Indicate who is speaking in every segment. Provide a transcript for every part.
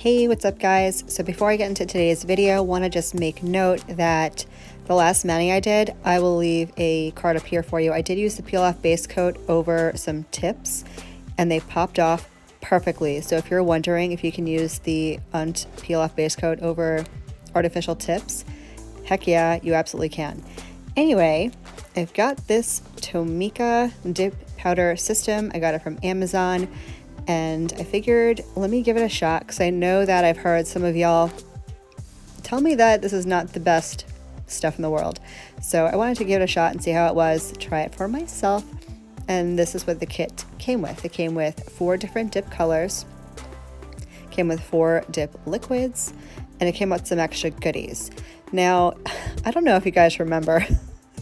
Speaker 1: Hey, what's up guys? So before I get into today's video, I want to just make note that the last mani I did, I will leave a card up here for you. I did use the peel off base coat over some tips and they popped off perfectly. So if you're wondering if you can use the peel off base coat over artificial tips, heck yeah, you absolutely can. Anyway, I've got this Tomicca Dip Powder system. I got it from Amazon. And I figured, let me give it a shot because I know that I've heard some of y'all tell me that this is not the best stuff in the world. So I wanted to give it a shot and see how it was, try it for myself. And this is what the kit came with. It came with 4 different dip colors, came with 4 dip liquids, and it came with some extra goodies. Now, I don't know if you guys remember.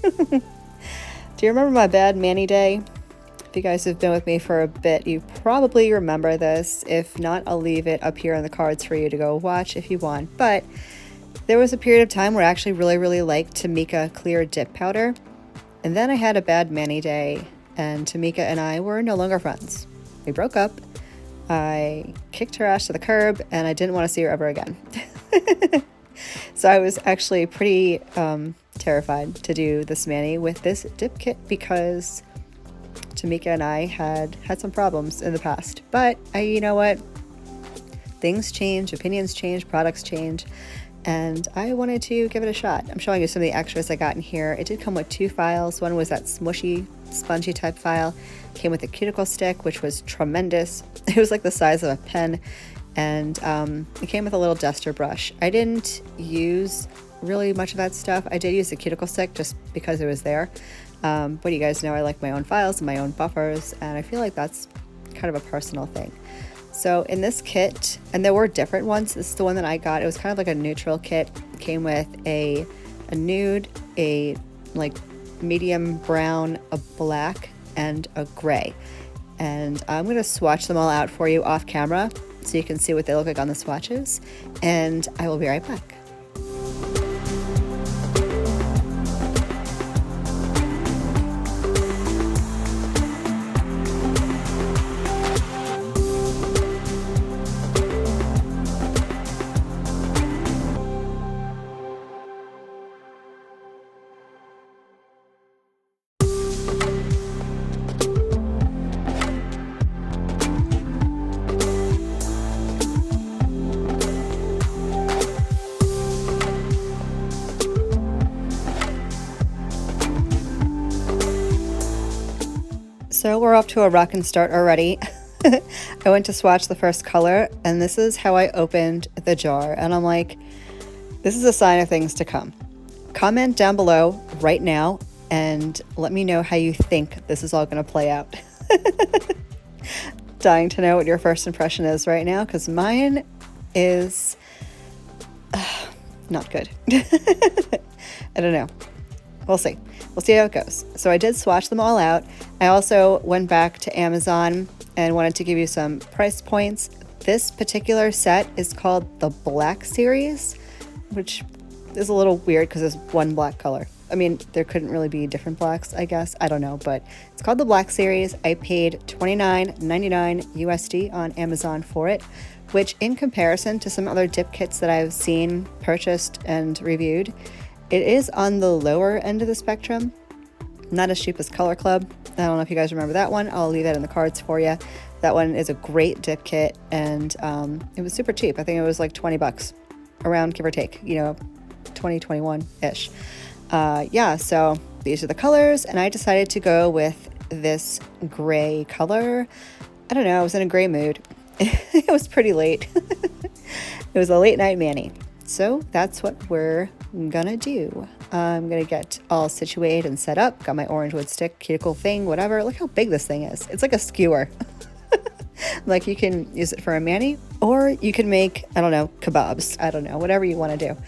Speaker 1: Do you remember my bad mani day? If you guys have been with me for a bit, you probably remember this. If not, I'll leave it up here in the cards for you to go watch if you want. But there was a period of time where I actually really liked Tomicca clear dip powder. And then I had a bad mani day and Tomicca and I were no longer friends. We broke up. I kicked her ass to the curb and I didn't want to see her ever again. So I was actually pretty terrified to do this mani with this dip kit because Tomicca and I had some problems in the past, but you know what? Things change, opinions change, products change, and I wanted to give it a shot. I'm showing you some of the extras I got in here. It did come with 2 files. One was that smushy, spongy type file. Came with a cuticle stick, which was tremendous. It was like the size of a pen, and it came with a little duster brush. I didn't use really much of that stuff. I did use the cuticle stick just because it was there. But you guys know I like my own files and my own buffers, and I feel like that's kind of a personal thing. So in this kit, and there were different ones, this is the one that I got. It was kind of like a neutral kit. It came with a nude, a like medium brown, a black, and a gray. And I'm going to swatch them all out for you off camera so you can see what they look like on the swatches, and I will be right back. So we're off to a rockin' start already. I went to swatch the first color and this is how I opened the jar. And I'm like, this is a sign of things to come. Comment down below right now and let me know how you think this is all gonna play out. Dying to know what your first impression is right now because mine is not good. I don't know. We'll see. We'll see how it goes. So I did swatch them all out. I also went back to Amazon and wanted to give you some price points. This particular set is called the Black Series, which is a little weird because there's one black color. I mean, there couldn't really be different blacks, I guess. I don't know, but it's called the Black Series. I paid $29.99 USD on Amazon for it, which in comparison to some other dip kits that I've seen, purchased, and reviewed, it is on the lower end of the spectrum, not as cheap as Color Club. I don't know if you guys remember that one. I'll leave that in the cards for you. That one is a great dip kit, and it was super cheap. I think it was like 20 bucks, around give or take, you know, 2021-ish. Yeah, so these are the colors, and I decided to go with this gray color. I don't know, I was in a gray mood. It was pretty late. It was a late night mani. So that's what we're gonna do. I'm gonna get all situated and set up. Got my orange wood stick, cuticle thing, whatever. Look how big this thing is. It's like a skewer. Like you can use it for a mani, or you can make, I don't know, kebabs. I don't know, whatever you want to do.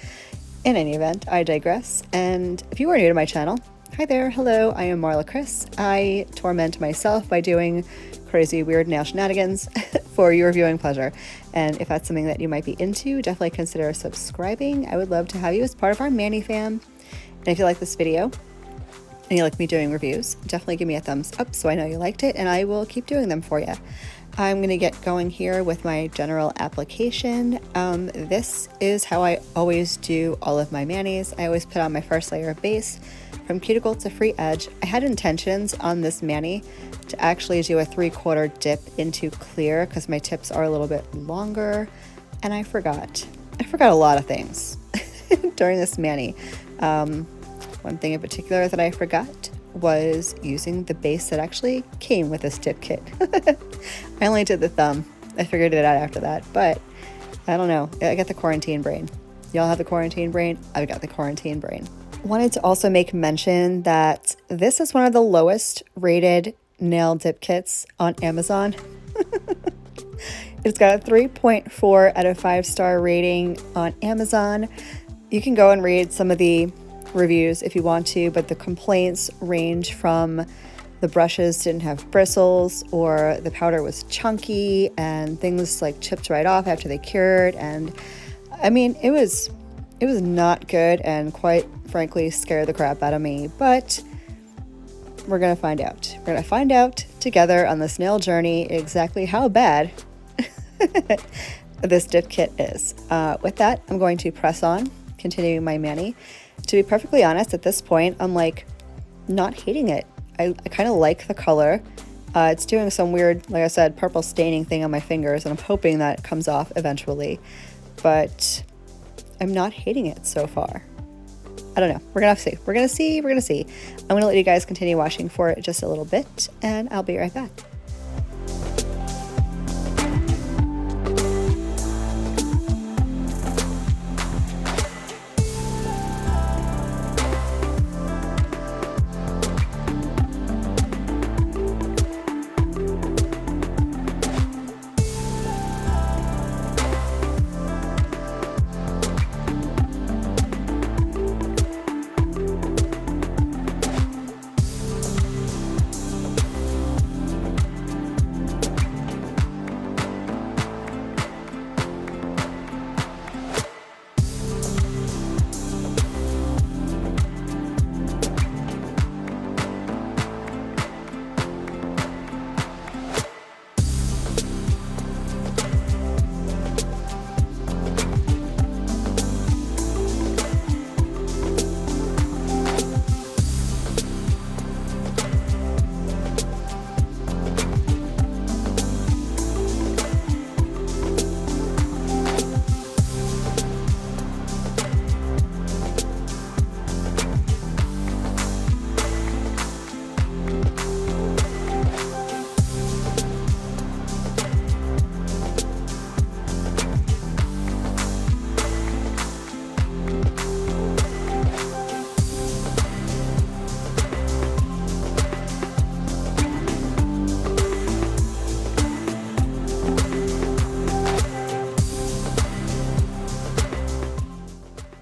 Speaker 1: In any event, I digress. And if you are new to my channel, hi there, hello, I am Marlakris. I torment myself by doing crazy, weird nail shenanigans for your viewing pleasure. And if that's something that you might be into, definitely consider subscribing. I would love to have you as part of our Mani fam. And if you like this video and you like me doing reviews, definitely give me a thumbs up so I know you liked it, and I will keep doing them for you. I'm going to get going here with my general application. This is how I always do all of my manis. I always put on my first layer of base from cuticle to free edge. I had intentions on this mani to actually do a 3/4 dip into clear because my tips are a little bit longer, and I forgot a lot of things during this mani. One thing in particular that I forgot was using the base that actually came with this dip kit. I only did the thumb. I figured it out after that, but I don't know. I got the quarantine brain. Y'all have the quarantine brain? I've got the quarantine brain. Wanted to also make mention that this is one of the lowest rated nail dip kits on Amazon. It's got a 3.4 out of 5-star rating on Amazon. You can go and read some of the reviews if you want to, but the complaints range from the brushes didn't have bristles, or the powder was chunky and things like chipped right off after they cured. And I mean, it was not good, and quite frankly scared the crap out of me. But we're gonna find out. We're gonna find out together on this nail journey exactly how bad this dip kit is. With that, I'm going to press on, continuing my mani. To be perfectly honest, at this point, I'm like not hating it. I kind of like the color. It's doing some weird, like I said, purple staining thing on my fingers, and I'm hoping that comes off eventually. But I'm not hating it so far. I don't know. We're gonna have to see. We're gonna see. I'm gonna let you guys continue watching for just a little bit, and I'll be right back.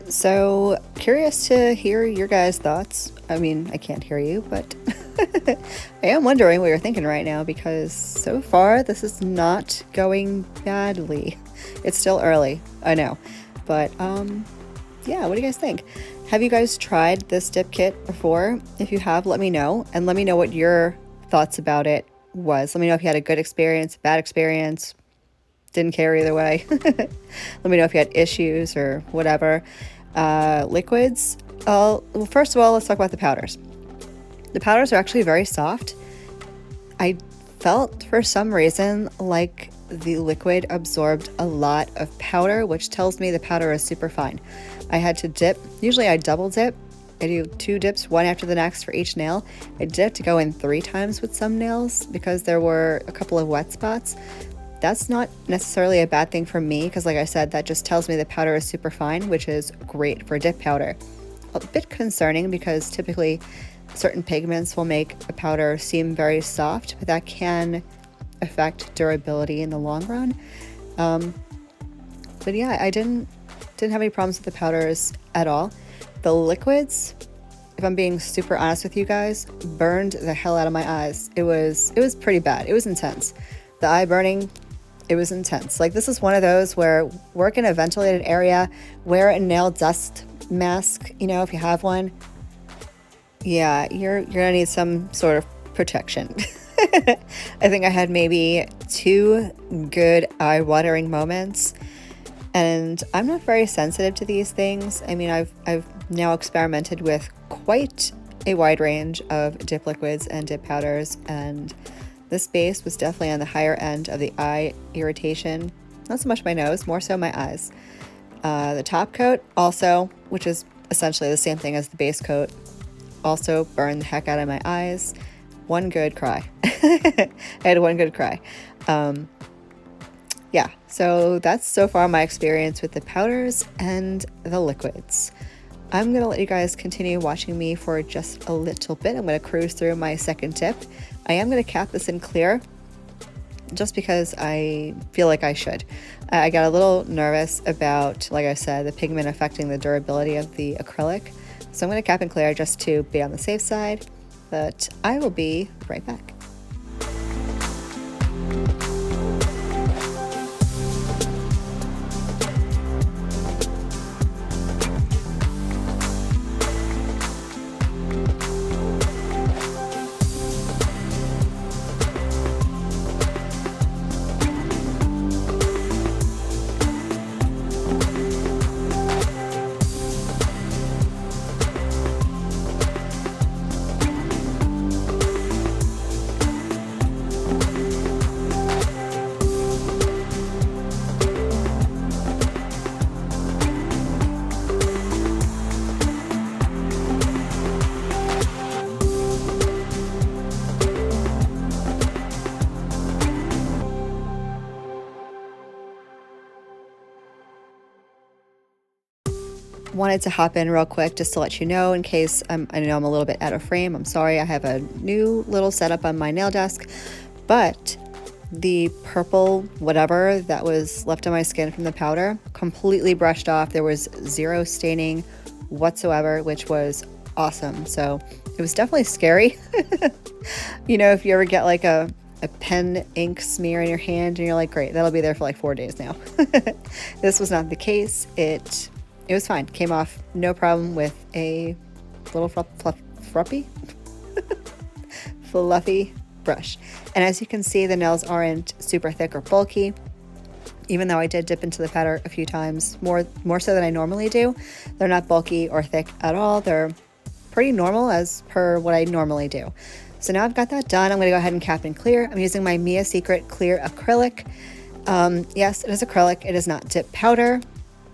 Speaker 1: So curious to hear your guys' thoughts. I mean, I can't hear you, but I am wondering what you're thinking right now, because so far this is not going badly. It's still early, I know, but yeah, what do you guys think? Have you guys tried this dip kit before? If you have, let me know, and let me know what your thoughts about it was. Let me know if you had a good experience, bad experience, didn't care either way. Let me know if you had issues or whatever. Liquids. Well, first of all, let's talk about the powders. The powders are actually very soft. I felt for some reason like the liquid absorbed a lot of powder, which tells me the powder is super fine. I had to dip. Usually I double dip. I do 2 dips, one after the next for each nail. I dipped to go in 3 times with some nails because there were a couple of wet spots. That's not necessarily a bad thing for me, because like I said, that just tells me the powder is super fine, which is great for dip powder. A bit concerning because typically certain pigments will make a powder seem very soft, but that can affect durability in the long run. But yeah, I didn't have any problems with the powders at all. The liquids, if I'm being super honest with you guys, burned the hell out of my eyes. It was pretty bad. It was intense. The eye burning, it was intense. Like, this is one of those where work in a ventilated area, wear a nail dust mask, you know, if you have one. Yeah, you're gonna need some sort of protection. I think I had maybe 2 good eye-watering moments, and I'm not very sensitive to these things. I mean, I've now experimented with quite a wide range of dip liquids and dip powders, and this base was definitely on the higher end of the eye irritation. Not so much my nose, more so my eyes. The top coat also, which is essentially the same thing as the base coat, also burned the heck out of my eyes. One good cry. I had one good cry. Yeah, so that's so far my experience with the powders and the liquids. I'm going to let you guys continue watching me for just a little bit. I'm going to cruise through my second tip. I am going to cap this in clear just because I feel like I should. I got a little nervous about, like I said, the pigment affecting the durability of the acrylic. So I'm going to cap in clear just to be on the safe side, but I will be right back. Wanted to hop in real quick just to let you know, in case I know I'm a little bit out of frame. I'm sorry, I have a new little setup on my nail desk, but the purple whatever that was left on my skin from the powder completely brushed off. There was zero staining whatsoever, which was awesome. So it was definitely scary. You know, if you ever get like a pen ink smear in your hand and you're like, great, that'll be there for like 4 days now. This was not the case. It was fine. Came off no problem with a little fluffy brush. And as you can see, the nails aren't super thick or bulky, even though I did dip into the powder a few times, more so than I normally do. They're not bulky or thick at all. They're pretty normal as per what I normally do. So now I've got that done. I'm going to go ahead and cap in clear. I'm using my Mia Secret Clear Acrylic. Yes, it is acrylic. It is not dip powder.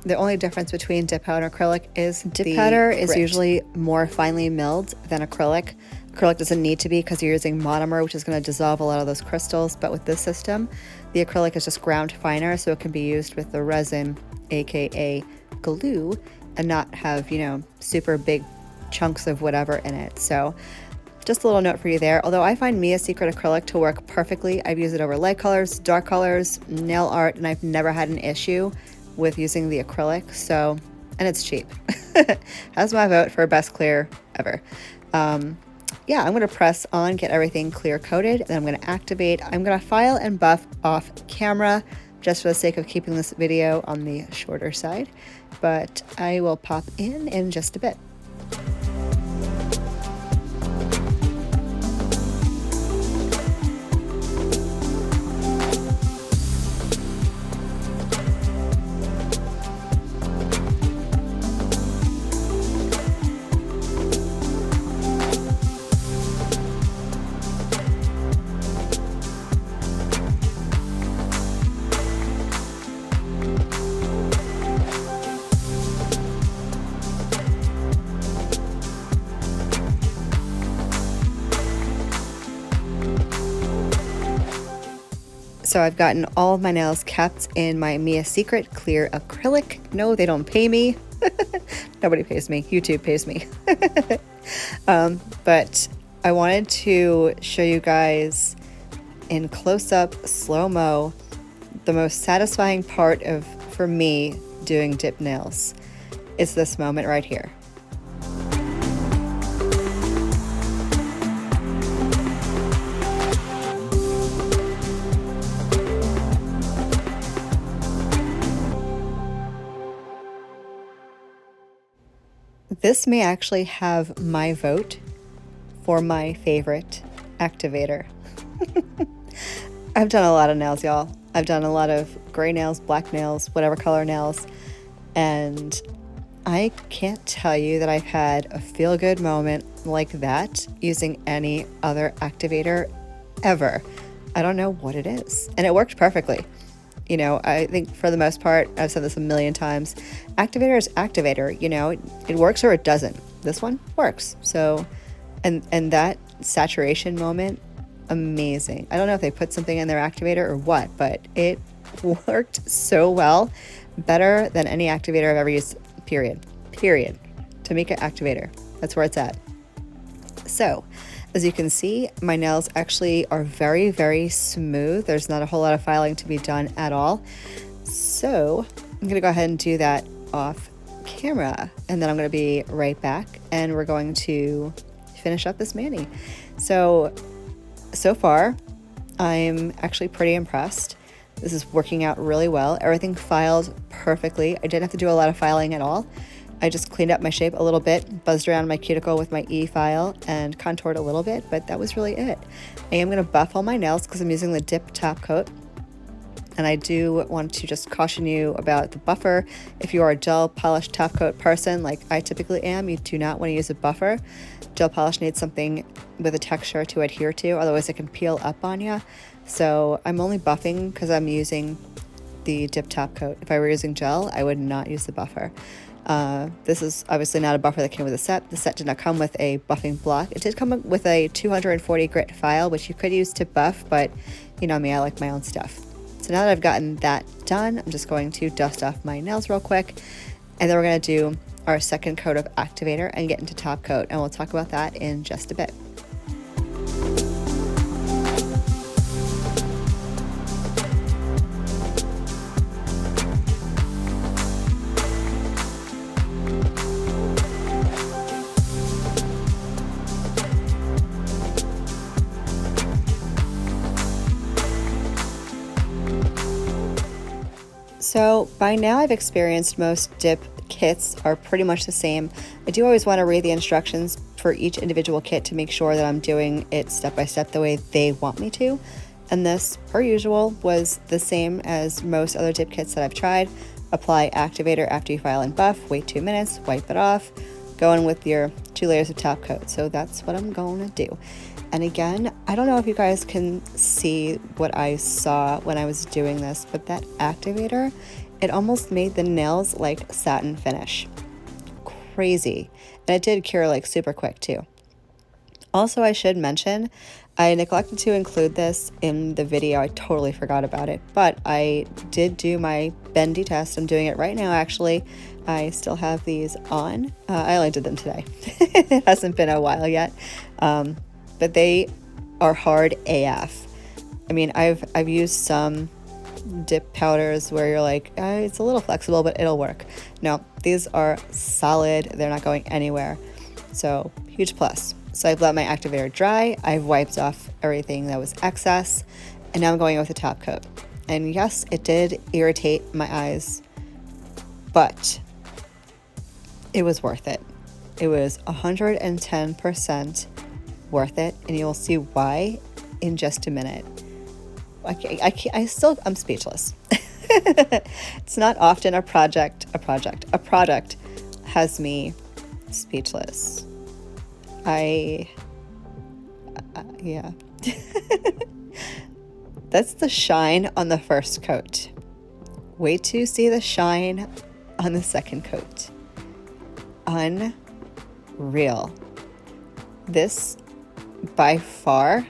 Speaker 1: The only difference between dip powder and acrylic is dip powder is usually more finely milled than acrylic. Acrylic doesn't need to be because you're using monomer, which is going to dissolve a lot of those crystals. But with this system, the acrylic is just ground finer, so it can be used with the resin, aka glue, and not have, you know, super big chunks of whatever in it. So just a little note for you there. Although I find Mia Secret Acrylic to work perfectly. I've used it over light colors, dark colors, nail art, and I've never had an issue with using the acrylic. So, and it's cheap. That's my vote for best clear ever. Yeah, I'm going to press on, get everything clear coated, then I'm going to activate. I'm going to file and buff off camera just for the sake of keeping this video on the shorter side, but I will pop in just a bit. So I've gotten all of my nails capped in my Mia Secret Clear Acrylic. No, they don't pay me. Nobody pays me. YouTube pays me. But I wanted to show you guys in close-up, slow-mo, the most satisfying part of, for me, doing dip nails. It's this moment right here. This may actually have my vote for my favorite activator. I've done a lot of nails, y'all. I've done a lot of gray nails, black nails, whatever color nails, and I can't tell you that I've had a feel-good moment like that using any other activator ever. I don't know what it is, and it worked perfectly. You know, I think for the most part, I've said this a million times, activator is activator. You know, it works or it doesn't. This one works. So, and that saturation moment, amazing. I don't know if they put something in their activator or what, but it worked so well, better than any activator I've ever used, period. Tomicca activator, that's where it's at. So as you can see, my nails actually are very, very smooth. There's not a whole lot of filing to be done at all. So I'm gonna go ahead and do that off camera, and then I'm gonna be right back and we're going to finish up this mani. So far, I'm actually pretty impressed. This is working out really well. Everything filed perfectly. I didn't have to do a lot of filing at all. I just cleaned up my shape a little bit, buzzed around my cuticle with my E-file and contoured a little bit, but that was really it. I am gonna buff all my nails because I'm using the dip top coat. And I do want to just caution you about the buffer. If you are a gel polish top coat person, like I typically am, you do not want to use a buffer. Gel polish needs something with a texture to adhere to, otherwise it can peel up on you. So I'm only buffing because I'm using the dip top coat. If I were using gel, I would not use the buffer. This is obviously not a buffer that came with the set. The set did not come with a buffing block. It did come with a 240 grit file, which you could use to buff, but you know me, I like my own stuff. So now that I've gotten that done, I'm just going to dust off my nails real quick, and then we're going to do our second coat of activator and get into top coat, and we'll talk about that in just a bit. So by now I've experienced most dip kits are pretty much the same. I do always want to read the instructions for each individual kit to make sure that I'm doing it step by step the way they want me to. And this, per usual, was the same as most other dip kits that I've tried. Apply activator after you file and buff, wait 2 minutes, wipe it off, go in with your 2 layers of top coat. So that's what I'm going to do. And again, I don't know if you guys can see what I saw when I was doing this, but that activator, it almost made the nails like satin finish. Crazy. And it did cure like super quick too. Also, I should mention, I neglected to include this in the video. I totally forgot about it, but I did do my bendy test. I'm doing it right now, actually. I still have these on. I only did them today. It hasn't been a while yet. But they are hard AF. I mean, I've used some dip powders where you're like, it's a little flexible, but it'll work. No, these are solid. They're not going anywhere. So huge plus. So I've let my activator dry. I've wiped off everything that was excess, and now I'm going with the top coat. And yes, it did irritate my eyes, but it was worth it. It was 110% worth it, and you'll see why in just a minute. I'm speechless. It's not often a product has me speechless. Yeah. That's the shine on the first coat. Wait to see the shine on the second coat. Unreal. This, by far,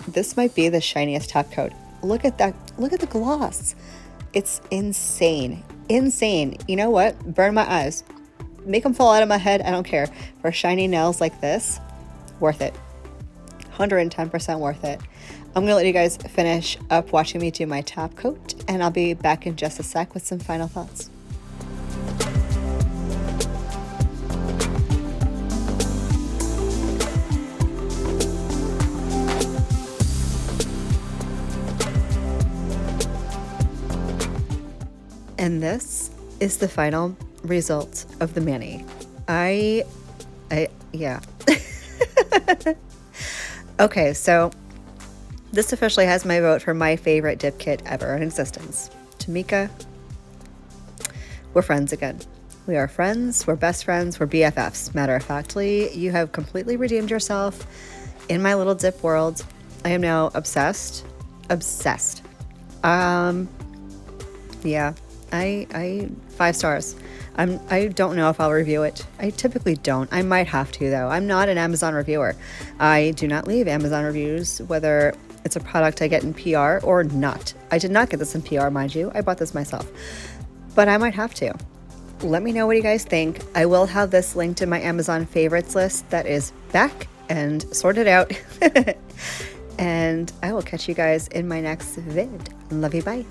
Speaker 1: this might be the shiniest top coat. Look at that. Look at the gloss. It's insane. Insane. You know what? Burn my eyes. Make them fall out of my head. I don't care. For shiny nails like this, worth it. 110% worth it. I'm going to let you guys finish up watching me do my top coat, and I'll be back in just a sec with some final thoughts. And this is the final result of the mani. Yeah. Okay, so This officially has my vote for my favorite dip kit ever in existence. Tomicca, we're friends again. We are friends, we're best friends, we're BFFs. Matter of factly, you have completely redeemed yourself in my little dip world. I am now obsessed. Obsessed. Yeah, I 5 stars. I don't know if I'll review it. I typically don't. I might have to though. I'm not an Amazon reviewer. I do not leave Amazon reviews, whether it's a product I get in PR or not. I did not get this in PR, mind you. I bought this myself, but I might have to. Let me know what you guys think. I will have this linked in my Amazon favorites list that is back and sorted out. And I will catch you guys in my next vid. Love you, bye.